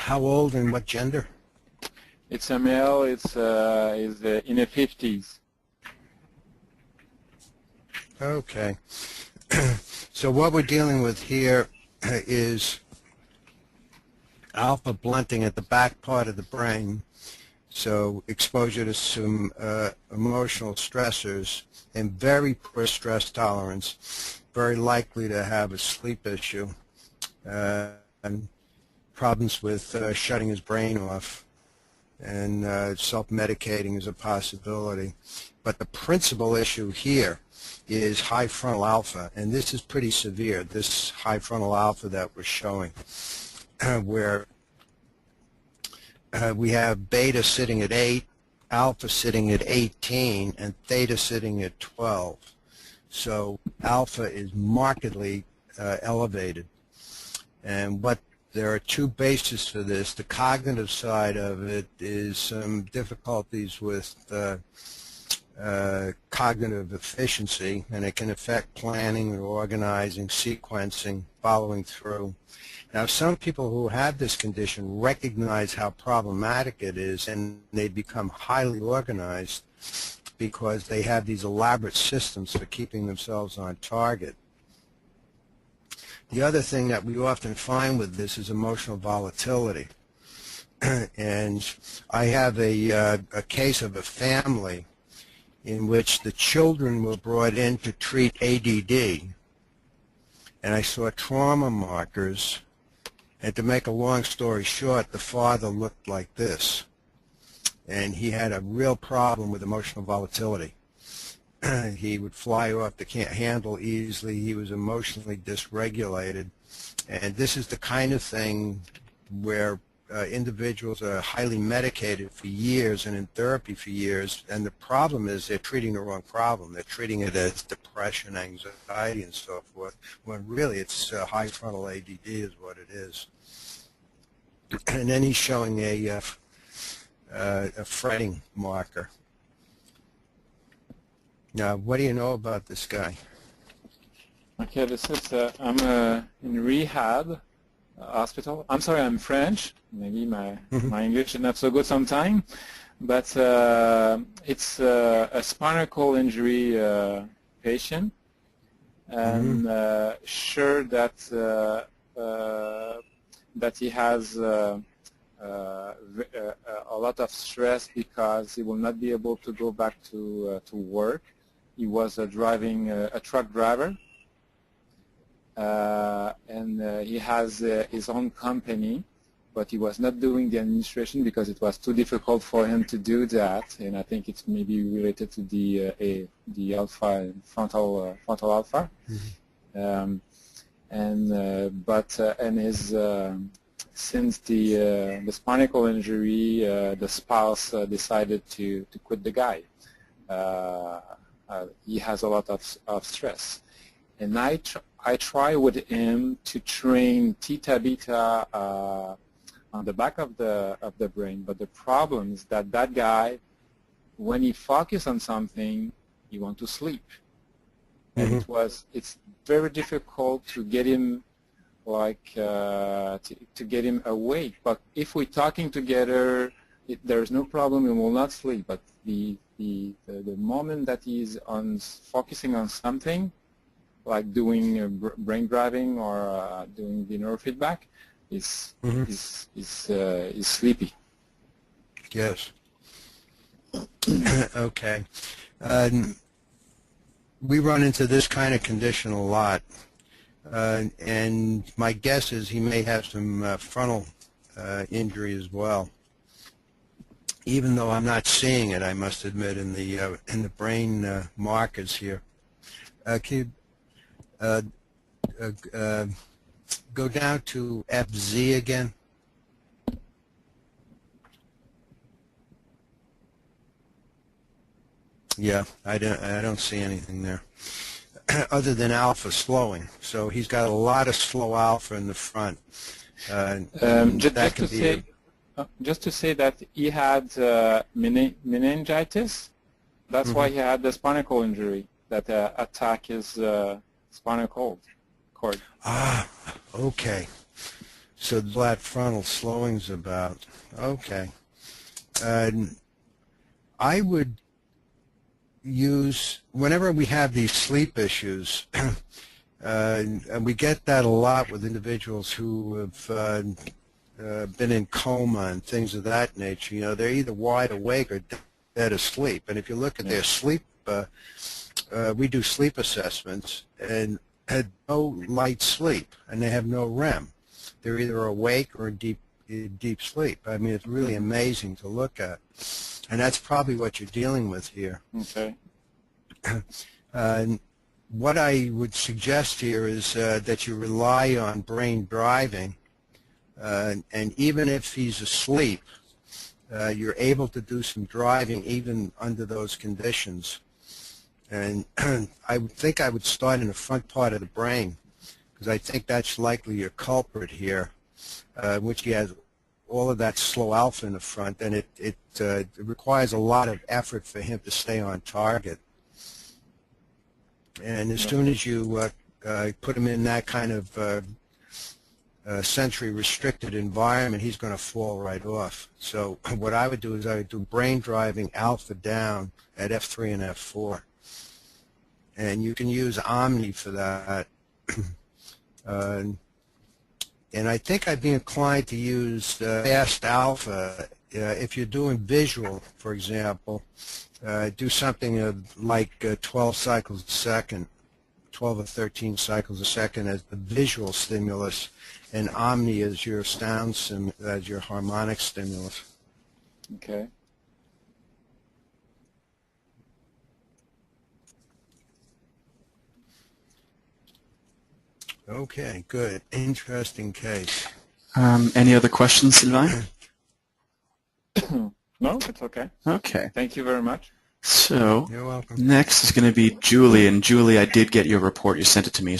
How old and what gender? It's a male. It's is in the 50s. Okay. So what we're dealing with here is alpha blunting at the back part of the brain. So exposure to some emotional stressors and very poor stress tolerance, very likely to have a sleep issue, and problems with shutting his brain off, and self-medicating is a possibility. But the principal issue here is high frontal alpha, and this is pretty severe, this high frontal alpha that we're showing, where we have beta sitting at 8, alpha sitting at 18, and theta sitting at 12. So alpha is markedly elevated. And there are two bases for this. The cognitive side of it is some difficulties with cognitive efficiency, and it can affect planning, organizing, sequencing, following through. Now, some people who have this condition recognize how problematic it is, and they become highly organized because they have these elaborate systems for keeping themselves on target. The other thing that we often find with this is emotional volatility. And I have a case of a family in which the children were brought in to treat ADD, and I saw trauma markers, and to make a long story short, the father looked like this, and he had a real problem with emotional volatility. He would fly off the handle easily. He was emotionally dysregulated, and this is the kind of thing where individuals are highly medicated for years and in therapy for years, and the problem is they're treating the wrong problem. They're treating it as depression, anxiety, and so forth, when really it's high frontal ADD is what it is. And then he's showing a fretting marker. Now, what do you know about this guy? Okay, this is I'm in rehab hospital. I'm sorry, I'm French. Maybe my English is not so good sometimes, but it's a spinal cord injury patient, and sure that that he has a lot of stress because he will not be able to go back to work. He was driving a truck driver, and he has his own company, but he was not doing the administration because it was too difficult for him to do that, and I think it's maybe related to the alpha, frontal alpha, and his since the spinal cord injury, the spouse decided to quit the guy. He has a lot of stress, and I try with him to train theta beta on the back of the brain, but the problem is that guy, when he focuses on something, he wants to sleep, and it's very difficult to get him to get him awake. But if we're talking together, there's no problem. He will not sleep. But the moment that he's focusing on something, like doing brain driving or doing the neurofeedback, is sleepy. Yes. Okay. We run into this kind of condition a lot, and my guess is he may have some frontal injury as well. Even though I'm not seeing it, I must admit, in the brain markers here. Can you go down to FZ again? Yeah, I don't see anything there other than alpha slowing. So he's got a lot of slow alpha in the front. Just to say that he had meningitis. That's why he had the spinal cord injury that attack his spinal cord. Ah, okay. So that frontal slowing's about. Okay. I would use, whenever we have these sleep issues, and we get that a lot with individuals who have been in coma and things of that nature. You know, they're either wide awake or dead asleep. And if you look at their sleep, we do sleep assessments, and had no light sleep, and they have no REM. They're either awake or in deep sleep. I mean, it's really amazing to look at. And that's probably what you're dealing with here. Okay. What I would suggest here is that you rely on brain driving, and even if he's asleep, you're able to do some driving even under those conditions. And I would think I would start in the front part of the brain, because I think that's likely your culprit here, which he has all of that slow alpha in the front, and it requires a lot of effort for him to stay on target. And as soon as you put him in that kind of sensory-restricted environment, he's going to fall right off. So what I would do is I would do brain driving alpha down at F3 and F4. And you can use Omni for that. And I think I'd be inclined to use fast alpha if you're doing visual, for example. Do something like 12 cycles a second, 12 or 13 cycles a second as the visual stimulus, and Omni as your as your harmonic stimulus. Okay. Okay, good. Interesting case. Any other questions, Sylvain? No, it's okay. Okay. Thank you very much. So You're welcome. next is going to be Julie, and Julie, I did get your report. You sent it to me,